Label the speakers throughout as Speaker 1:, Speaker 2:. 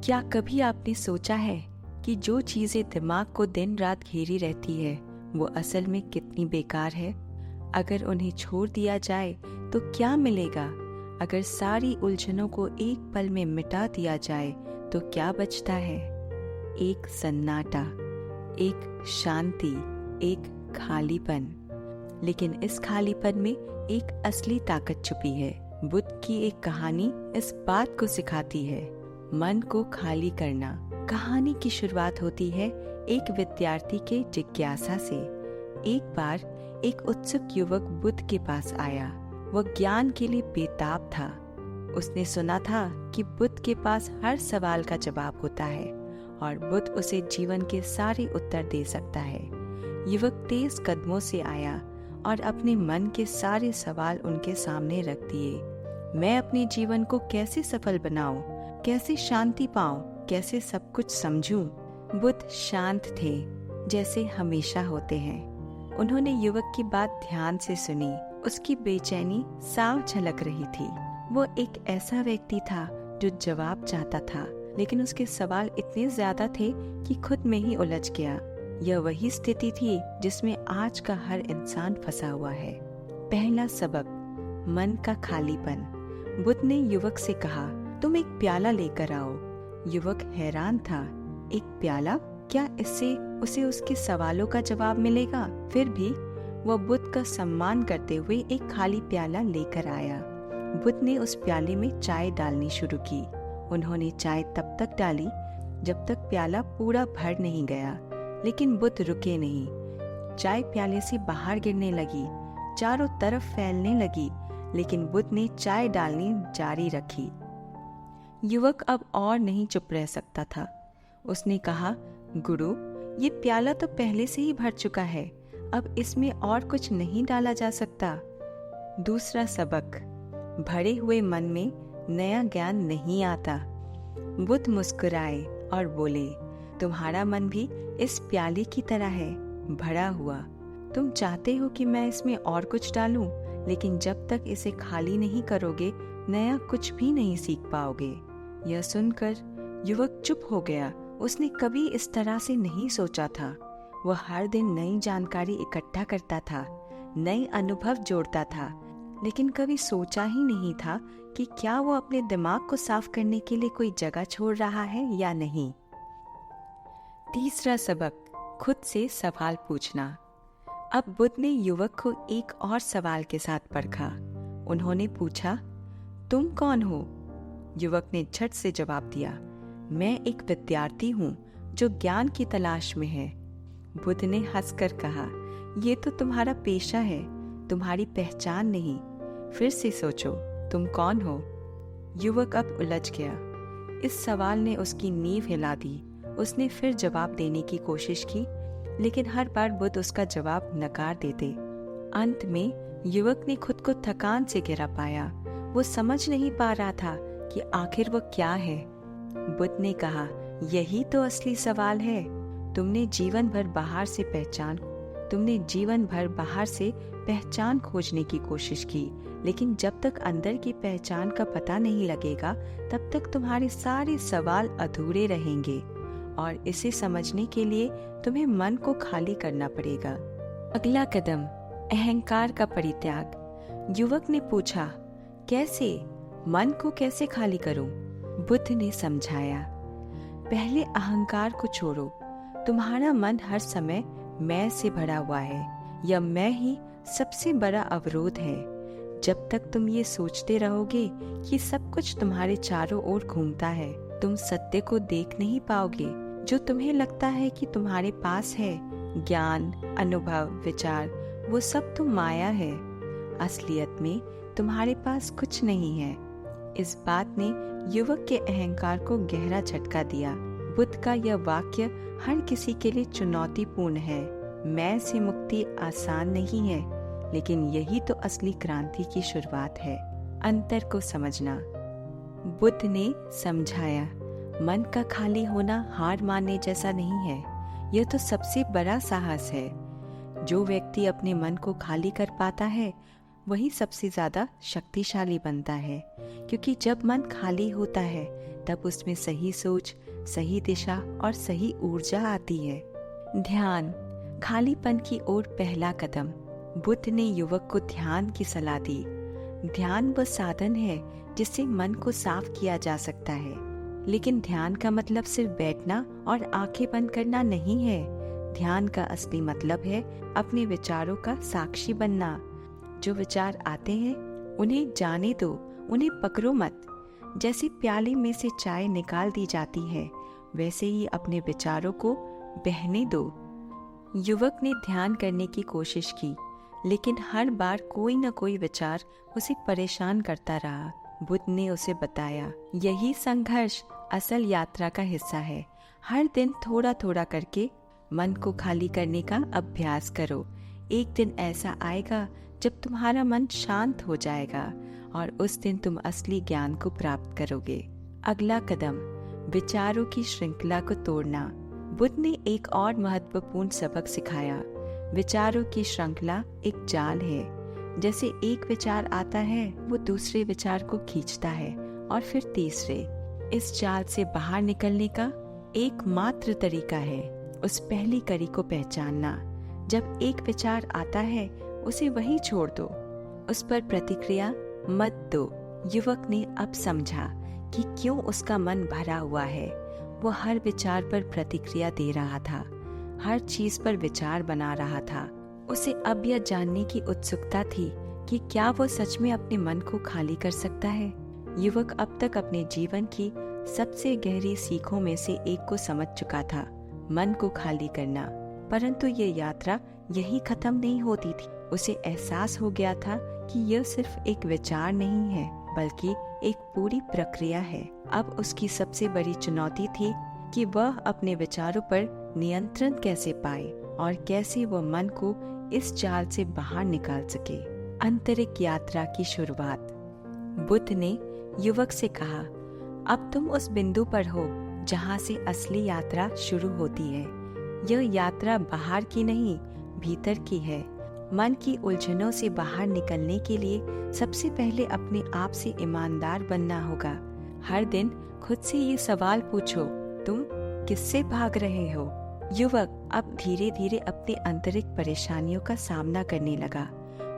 Speaker 1: क्या कभी आपने सोचा है कि जो चीज़ें दिमाग को दिन रात घेरी रहती है वो असल में कितनी बेकार है? अगर उन्हें छोड़ दिया जाए तो क्या मिलेगा? अगर सारी उलझनों को एक पल में मिटा दिया जाए तो क्या बचता है? एक सन्नाटा, एक शांति, एक खालीपन। लेकिन इस खालीपन में एक असली ताकत छुपी है। बुद्ध की एक कहानी इस बात को सिखाती है, मन को खाली करना। कहानी की शुरुआत होती है एक विद्यार्थी के जिज्ञासा से। एक बार एक उत्सुक युवक बुद्ध के पास आया। वह ज्ञान के लिए बेताब था। उसने सुना था कि बुद्ध के पास हर सवाल का जवाब होता है और बुद्ध उसे जीवन के सारे उत्तर दे सकता है। युवक तेज कदमों से आया और अपने मन के सारे सवाल उनके सामने रख दिए। मैं अपने जीवन को कैसे सफल बनाऊं? कैसे शांति पाऊं? कैसे सब कुछ समझूं? बुद्ध शांत थे, जैसे हमेशा होते हैं। उन्होंने युवक की बात ध्यान से सुनी। उसकी बेचैनी साफ झलक रही थी। वो एक ऐसा व्यक्ति था जो जवाब चाहता था, लेकिन उसके सवाल इतने ज्यादा थे कि खुद में ही उलझ गया। यह वही स्थिति थी जिसमें आज का हर इंसान फंसा हुआ है। पहला सबक, मन का खालीपन। बुद्ध ने युवक से कहा, तुम एक प्याला लेकर आओ। युवक हैरान था। एक प्याला? क्या इससे उसे उसके सवालों का जवाब मिलेगा? फिर भी वह बुद्ध का सम्मान करते हुए एक खाली प्याला लेकर आया। बुद्ध ने उस प्याले में चाय डालनी शुरू की। उन्होंने चाय तब तक डाली जब तक प्याला पूरा भर नहीं गया, लेकिन बुद्ध रुके नहीं। चाय प्याले से बाहर गिरने लगी, चारों तरफ फैलने लगी, लेकिन बुद्ध ने चाय डालनी जारी रखी। युवक अब और नहीं चुप रह सकता था। उसने कहा, गुरु, ये प्याला तो पहले से ही भर चुका है, अब इसमें और कुछ नहीं डाला जा सकता। दूसरा सबक, भरे हुए मन में नया ज्ञान नहीं आता। बुद्ध मुस्कुराए और बोले, तुम्हारा मन भी इस प्याले की तरह है, भरा हुआ। तुम चाहते हो कि मैं इसमें और कुछ डालूं, लेकिन जब तक इसे खाली नहीं करोगे नया कुछ भी नहीं सीख पाओगे। यह सुनकर युवक चुप हो गया। उसने कभी इस तरह से नहीं सोचा था। वह हर दिन नई जानकारी इकट्ठा करता था, नए अनुभव जोड़ता था, लेकिन कभी सोचा ही नहीं था कि क्या वो अपने दिमाग को साफ करने के लिए कोई जगह छोड़ रहा है या नहीं। तीसरा सबक, खुद से सवाल पूछना। अब बुद्ध ने युवक को एक और सवाल के साथ परखा। उन्होंने पूछा, तुम कौन हो? युवक ने झट से जवाब दिया, मैं एक विद्यार्थी हूँ जो ज्ञान की तलाश में है। बुद्ध ने हंसकर कहा, ये तो तुम्हारा पेशा है, तुम्हारी पहचान नहीं। फिर से सोचो, तुम कौन हो? युवक अब उलझ गया। इस सवाल ने उसकी नींव हिला दी। उसने फिर जवाब देने की कोशिश की, लेकिन हर बार बुद्ध उसका जवाब नकार देते। अंत में युवक ने खुद को थकान से घिरा पाया। वो समझ नहीं पा रहा था कि आखिर वो क्या है। बुद्ध ने कहा, यही तो असली सवाल है। तुमने जीवन भर बाहर से पहचान खोजने की कोशिश की, लेकिन जब तक अंदर की पहचान का पता नहीं लगेगा तब तक तुम्हारे सारे सवाल अधूरे रहेंगे। और इसे समझने के लिए तुम्हें मन को खाली करना पड़ेगा। अगला कदम, अहंकार का परित्याग। युवक ने पूछा, कैसे? मन को कैसे खाली करूं? बुद्ध ने समझाया, पहले अहंकार को छोड़ो। तुम्हारा मन हर समय मैं से भरा हुआ है। यह मैं ही सबसे बड़ा अवरोध है। जब तक तुम ये सोचते रहोगे कि सब कुछ तुम्हारे चारों ओर घूमता है, तुम सत्य को देख नहीं पाओगे जो तुम्हें लगता है कि तुम्हारे पास है। ज्ञान, अनुभव, विचार, वो सब तो माया है। असलियत में तुम्हारे पास कुछ नहीं है। इस बात ने युवक के अहंकार को गहरा झटका दिया। बुद्ध का यह वाक्य हर किसी के लिए चुनौतीपूर्ण है। मैं से मुक्ति आसान नहीं है, लेकिन यही तो असली क्रांति की शुरुआत है। अंतर को समझना। बुद्ध ने समझाया, मन का खाली होना हार मानने जैसा नहीं है, यह तो सबसे बड़ा साहस है। जो व्यक्ति अपने मन को खाली कर पाता है वही सबसे ज्यादा शक्तिशाली बनता है, क्योंकि जब मन खाली होता है तब उसमें सही सोच, सही दिशा और सही ऊर्जा आती है। ध्यान, खालीपन की ओर पहला कदम। बुद्ध ने युवक को ध्यान की सलाह दी। ध्यान वह साधन है जिससे मन को साफ किया जा सकता है, लेकिन ध्यान का मतलब सिर्फ बैठना और आंखें बंद करना नहीं है। ध्यान का असली मतलब है अपने विचारों का साक्षी बनना। जो विचार आते हैं उन्हें जाने दो, उन्हें पकड़ो मत। जैसे प्याले में से चाय निकाल दी जाती है, वैसे ही अपने विचारों को बहने दो। युवक ने ध्यान करने की कोशिश की, लेकिन हर बार कोई न कोई विचार उसे परेशान करता रहा। बुद्ध ने उसे बताया, यही संघर्ष असल यात्रा का हिस्सा है। हर दिन थोड़ा थोड़ा करके मन को खाली करने का अभ्यास करो। एक दिन ऐसा आएगा जब तुम्हारा मन शांत हो जाएगा और उस दिन तुम असली ज्ञान को प्राप्त करोगे। अगला कदम, विचारों की श्रृंखला को तोड़ना। बुद्ध ने एक और महत्वपूर्ण सबक सिखाया। विचारों की श्रृंखला एक जाल है। जैसे एक विचार आता है, वो दूसरे विचार को खींचता है और फिर तीसरे। इस जाल से बाहर निकलने का एकमात्र तरीका है उस पहली कड़ी को पहचानना। जब एक विचार आता है, उसे वहीं छोड़ दो, उस पर प्रतिक्रिया मत दो। युवक ने अब समझा कि क्यों उसका मन भरा हुआ है। वो हर विचार पर प्रतिक्रिया दे रहा था, हर चीज पर विचार बना रहा था। उसे अब यह जानने की उत्सुकता थी कि क्या वो सच में अपने मन को खाली कर सकता है। युवक अब तक अपने जीवन की सबसे गहरी सीखों में से एक को समझ चुका था, मन को खाली करना। परंतु ये यात्रा यही खत्म नहीं होती थी। उसे एहसास हो गया था कि यह सिर्फ एक विचार नहीं है, बल्कि एक पूरी प्रक्रिया है। अब उसकी सबसे बड़ी चुनौती थी कि वह अपने विचारों पर नियंत्रण कैसे पाए और कैसे वह मन को इस जाल से बाहर निकाल सके। आंतरिक यात्रा की शुरुआत। बुद्ध ने युवक से कहा, अब तुम उस बिंदु पर हो जहाँ से असली यात्रा शुरू होती है। यह यात्रा बाहर की नहीं, भीतर की है। मन की उलझनों से बाहर निकलने के लिए सबसे पहले अपने आप से ईमानदार बनना होगा। हर दिन खुद से ये सवाल पूछो, तुम किससे भाग रहे हो? युवक अब धीरे धीरे अपनी आंतरिक परेशानियों का सामना करने लगा।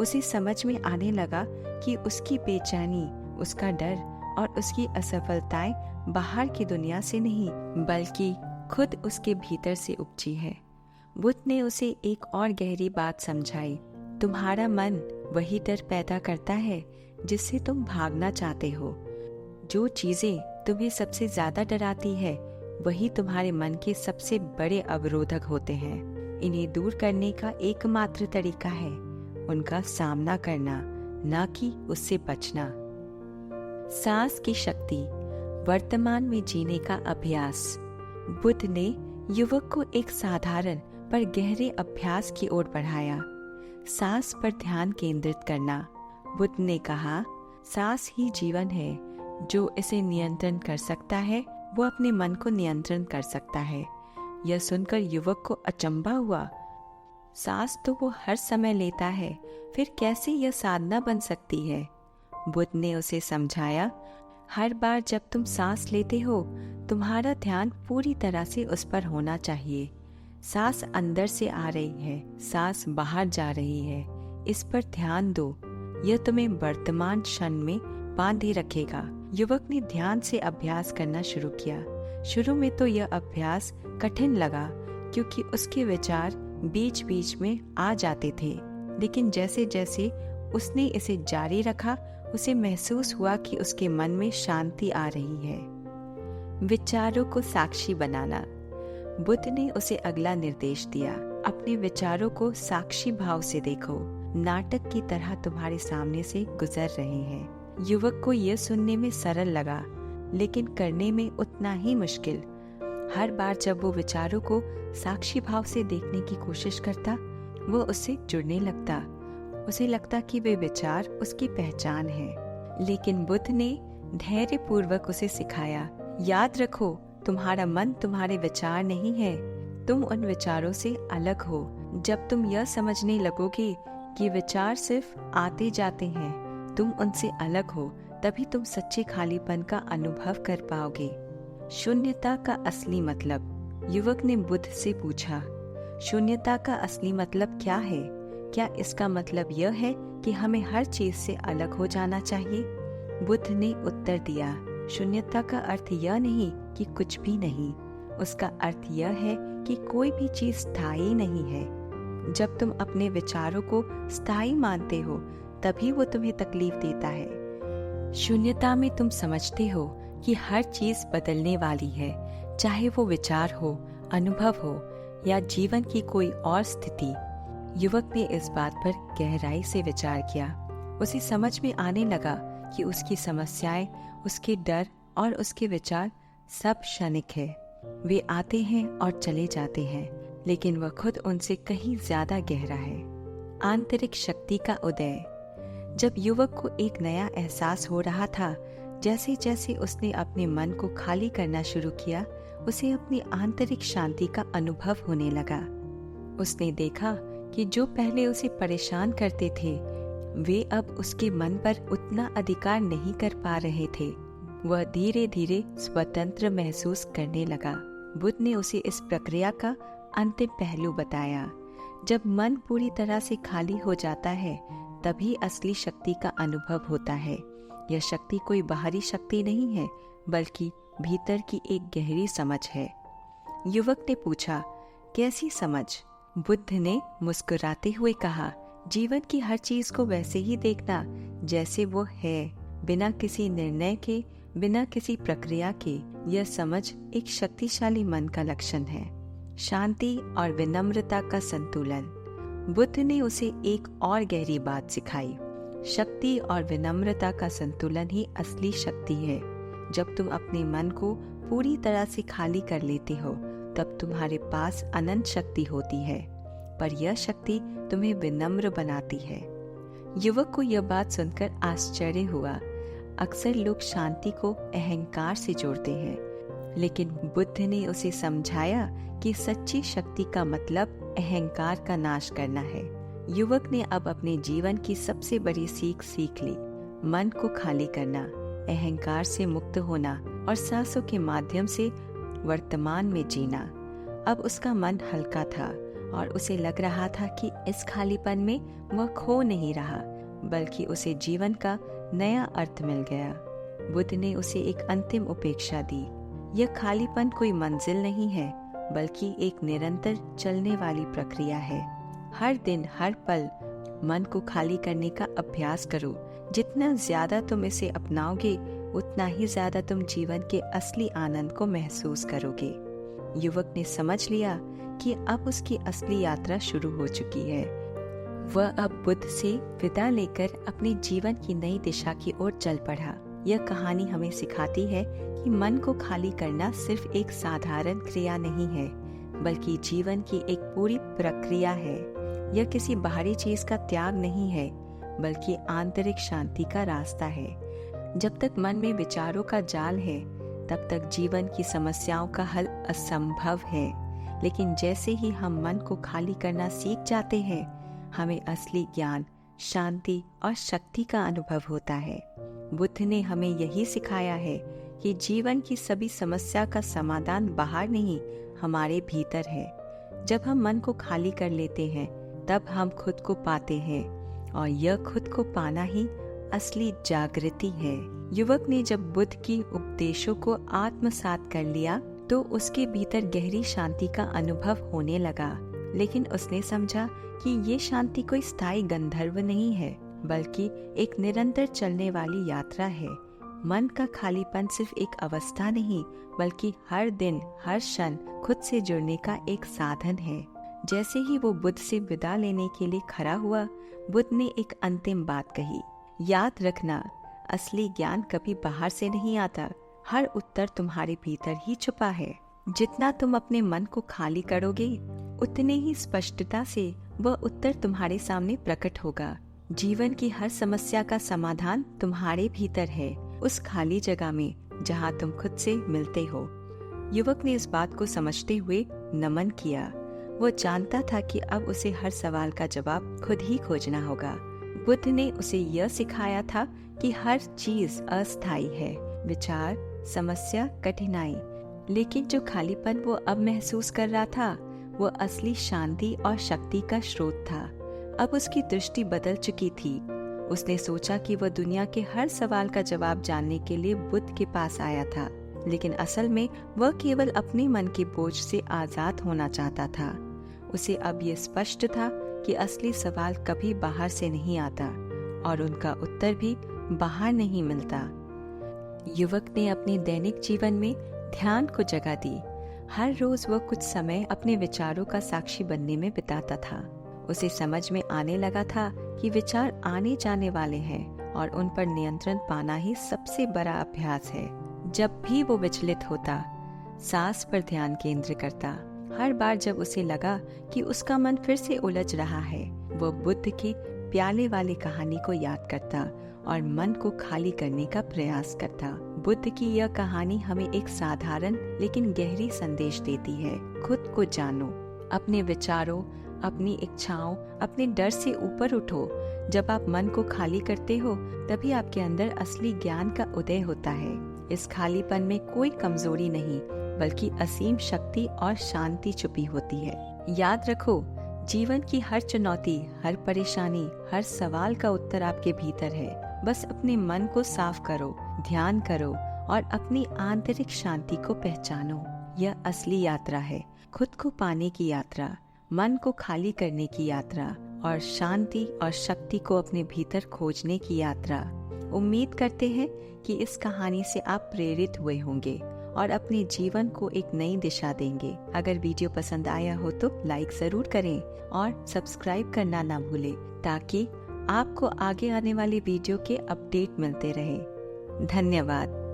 Speaker 1: उसे समझ में आने लगा कि उसकी बेचैनी, उसका डर और उसकी असफलताएं बाहर की दुनिया से नहीं, बल्कि खुद उसके भीतर से उपजी है। बुद्ध ने उसे एक और गहरी बात समझाई। तुम्हारा मन वही डर पैदा करता है जिससे तुम भागना चाहते हो। जो चीजें तुम्हें सबसे ज्यादा डराती है, वही तुम्हारे मन के सबसे बड़े अवरोधक होते हैं। इन्हें दूर करने का एकमात्र तरीका है उनका सामना करना, न कि उससे बचना। सांस की शक्ति, वर्तमान में जीने का अभ्यास। बुद्ध ने युवक को एक साधारण पर गहरे अभ्यास की ओर बढ़ाया। सांस पर ध्यान केंद्रित करना। बुद्ध ने कहा, सांस ही जीवन है। जो इसे नियंत्रण कर सकता है, वो अपने मन को नियंत्रण कर सकता है। यह सुनकर युवक को अचंभा हुआ। सांस तो वो हर समय लेता है, फिर कैसे यह साधना बन सकती है? बुद्ध ने उसे समझाया, हर बार जब तुम सांस लेते हो, तुम्हारा ध्यान पूरी तरह से उस पर होना चाहिए। सांस अंदर से आ रही है, सांस बाहर जा रही है, इस पर ध्यान दो। यह तुम्हें वर्तमान क्षण में बांधे रखेगा। युवक ने ध्यान से अभ्यास करना शुरू किया। शुरू में तो यह अभ्यास कठिन लगा, क्योंकि उसके विचार बीच बीच में आ जाते थे। लेकिन जैसे जैसे उसने इसे जारी रखा, उसे महसूस हुआ कि उसके मन में शांति आ रही है। विचारों को साक्षी बनाना। बुद्ध ने उसे अगला निर्देश दिया, अपने विचारों को साक्षी भाव से देखो, नाटक की तरह तुम्हारे सामने से गुजर रहे हैं। युवक को यह सुनने में सरल लगा, लेकिन करने में उतना ही मुश्किल। हर बार जब वो विचारों को साक्षी भाव से देखने की कोशिश करता, वो उससे जुड़ने लगता। उसे लगता कि वे विचार उसकी पहचान है। लेकिन बुद्ध ने धैर्य पूर्वक उसे सिखाया, याद रखो, तुम्हारा मन तुम्हारे विचार नहीं है, तुम उन विचारों से अलग हो। जब तुम यह समझने लगोगे कि विचार सिर्फ आते जाते हैं, तुम उनसे अलग हो, तभी तुम सच्चे खालीपन का अनुभव कर पाओगे। शून्यता का असली मतलब। युवक ने बुद्ध से पूछा, शून्यता का असली मतलब क्या है? क्या इसका मतलब यह है कि हमें हर चीज से अलग हो जाना चाहिए? बुद्ध ने उत्तर दिया, शून्यता का अर्थ यह नहीं कि कुछ भी नहीं। उसका अर्थ यह है कि कोई भी चीज स्थायी नहीं है। जब तुम अपने विचारों को स्थायी मानते हो, तभी वो तुम्हें तकलीफ देता है। शून्यता में तुम समझते हो कि हर चीज बदलने वाली है, चाहे वो विचार हो, अनुभव हो या जीवन की कोई और स्थिति। युवक ने इस बात पर गहराई से विचार किया। उसे समझ में आने लगा कि उसकी समस्याएं, उसके डर और उसके विचार सब क्षणिक है। वे आते हैं और चले जाते हैं, लेकिन वह खुद उनसे कहीं ज्यादा गहरा है। आंतरिक शक्ति का उदय। जब युवक को एक नया एहसास हो रहा था, जैसे जैसे उसने अपने मन को खाली करना शुरू किया, उसे अपनी आंतरिक शांति का अनुभव होने लगा। उसने देखा कि जो पहले उसे परेशान करते थे, वे अब उसके मन पर उतना अधिकार नहीं कर पा रहे थे। वह धीरे धीरे स्वतंत्र महसूस करने लगा। बुद्ध ने उसे इस प्रक्रिया का अंतिम पहलू बताया। जब मन पूरी तरह से खाली हो जाता है, तभी असली शक्ति का अनुभव होता है। यह शक्ति कोई बाहरी शक्ति नहीं है, बल्कि भीतर की एक गहरी समझ है। युवक ने पूछा, कैसी समझ? बुद्ध ने मुस्कुराते हुए कहा, जीवन की हर चीज को वैसे ही देखना जैसे वो है, बिना किसी निर्णय के, बिना किसी प्रक्रिया के। यह समझ एक शक्तिशाली मन का लक्षण है। शांति और विनम्रता का संतुलन। बुद्ध ने उसे एक और गहरी बात सिखाई। शक्ति और विनम्रता का संतुलन ही असली शक्ति है। जब तुम अपने मन को पूरी तरह से खाली कर लेते हो, तब तुम्हारे पास अनंत शक्ति होती है, पर यह शक्ति तुम्हें विनम्र बनाती है। युवक को यह बात सुनकर आश्चर्य हुआ। अक्सर लोग शांति को अहंकार से जोड़ते हैं, लेकिन बुद्ध ने उसे समझाया कि सच्ची शक्ति का मतलब अहंकार का नाश करना है। युवक ने अब अपने जीवन की सबसे बड़ी सीख ली। मन को खाली करना, अहंकार से मुक्त होना और सांसों के माध्यम से वर्तमान में जीना। अब उसका मन हल्का था और उसे लग रहा था कि इस खालीपन में वह खो नहीं रहा, बल्कि उसे जीवन का नया अर्थ मिल गया। बुद्ध ने उसे एक अंतिम उपेक्षा दी। यह खालीपन कोई मंजिल नहीं है, बल्कि एक निरंतर चलने वाली प्रक्रिया है। हर दिन, हर पल मन को खाली करने का अभ्यास करो। जितना ज्यादा तुम इसे अपनाओगे, उतना ही ज्यादा तुम जीवन के असली आनंद को महसूस करोगे। युवक ने समझ लिया कि अब उसकी असली यात्रा शुरू हो चुकी है। वह अब बुद्ध से विदा लेकर अपने जीवन की नई दिशा की ओर चल पड़ा। यह कहानी हमें सिखाती है कि मन को खाली करना सिर्फ एक साधारण क्रिया नहीं है, बल्कि जीवन की एक पूरी प्रक्रिया है। यह किसी बाहरी चीज का त्याग नहीं है, बल्कि आंतरिक शांति का रास्ता है। जब तक मन में विचारों का जाल है, तब तक जीवन की समस्याओं का हल असंभव है। लेकिन जैसे ही हम मन को खाली करना सीख जाते हैं, हमें असली ज्ञान, शांति और शक्ति का अनुभव होता है। बुद्ध ने हमें यही सिखाया है कि जीवन की सभी समस्या का समाधान बाहर नहीं, हमारे भीतर है। जब हम मन को खाली कर लेते हैं, तब हम खुद को पाते हैं, और यह खुद को पाना ही असली जागृति है। युवक ने जब बुद्ध की उपदेशों को आत्मसात कर लिया, तो उसके भीतर गहरी शांति का अनुभव होने लगा। लेकिन उसने समझा कि ये शांति कोई स्थायी गंधर्व नहीं है, बल्कि एक निरंतर चलने वाली यात्रा है। मन का खालीपन सिर्फ एक अवस्था नहीं, बल्कि हर दिन, हर क्षण खुद से जुड़ने का एक साधन है। जैसे ही वो बुद्ध से विदा लेने के लिए खड़ा हुआ, बुद्ध ने एक अंतिम बात कही, याद रखना, असली ज्ञान कभी बाहर से नहीं आता, हर उत्तर तुम्हारे भीतर ही छुपा है। जितना तुम अपने मन को खाली करोगे, उतने ही स्पष्टता से वह उत्तर तुम्हारे सामने प्रकट होगा। जीवन की हर समस्या का समाधान तुम्हारे भीतर है, उस खाली जगह में जहाँ तुम खुद से मिलते हो। युवक ने इस बात को समझते हुए नमन किया। वो जानता था कि अब उसे हर सवाल का जवाब खुद ही खोजना होगा। बुद्ध ने उसे यह सिखाया था कि हर चीज अस्थायी है, विचार, समस्या, कठिनाई। लेकिन जो खालीपन वो अब महसूस कर रहा था वो असली शांति और शक्ति का स्रोत था। अब उसकी दृष्टि बदल चुकी थी। उसने सोचा कि वह दुनिया के हर सवाल का जवाब जानने के लिए बुद्ध के पास आया था, लेकिन असल में वह केवल अपने मन के बोझ से आजाद होना चाहता था। उसे अब ये स्पष्ट था कि असली सवाल कभी बाहर से नहीं आता और उनका उत्तर भी बाहर नहीं मिलता। युवक ने अपने दैनिक जीवन में ध्यान को जगह दी। हर रोज वह कुछ समय अपने विचारों का साक्षी बनने में बिताता था। उसे समझ में आने लगा था कि विचार आने जाने वाले हैं और उन पर नियंत्रण पाना ही सबसे बड़ा अभ्यास है। जब भी वो विचलित होता, सांस पर ध्यान केंद्रित करता। हर बार जब उसे लगा कि उसका मन फिर से उलझ रहा है, वो बुद्ध की प्याले वाली कहानी को याद करता और मन को खाली करने का प्रयास करता। बुद्ध की यह कहानी हमें एक साधारण लेकिन गहरी संदेश देती है। खुद को जानो, अपने विचारों, अपनी इच्छाओं, अपने डर से ऊपर उठो। जब आप मन को खाली करते हो तभी आपके अंदर असली ज्ञान का उदय होता है। इस खालीपन में कोई कमजोरी नहीं, बल्कि असीम शक्ति और शांति छुपी होती है। याद रखो, जीवन की हर चुनौती, हर परेशानी, हर सवाल का उत्तर आपके भीतर है। बस अपने मन को साफ करो, ध्यान करो और अपनी आंतरिक शांति को पहचानो। यह असली यात्रा है, खुद को पाने की यात्रा, मन को खाली करने की यात्रा और शांति और शक्ति को अपने भीतर खोजने की यात्रा। उम्मीद करते हैं कि इस कहानी से आप प्रेरित हुए होंगे और अपने जीवन को एक नई दिशा देंगे। अगर वीडियो पसंद आया हो तो लाइक जरूर करें और सब्सक्राइब करना ना भूलें, ताकि आपको आगे आने वाली वीडियो के अपडेट मिलते रहे। धन्यवाद।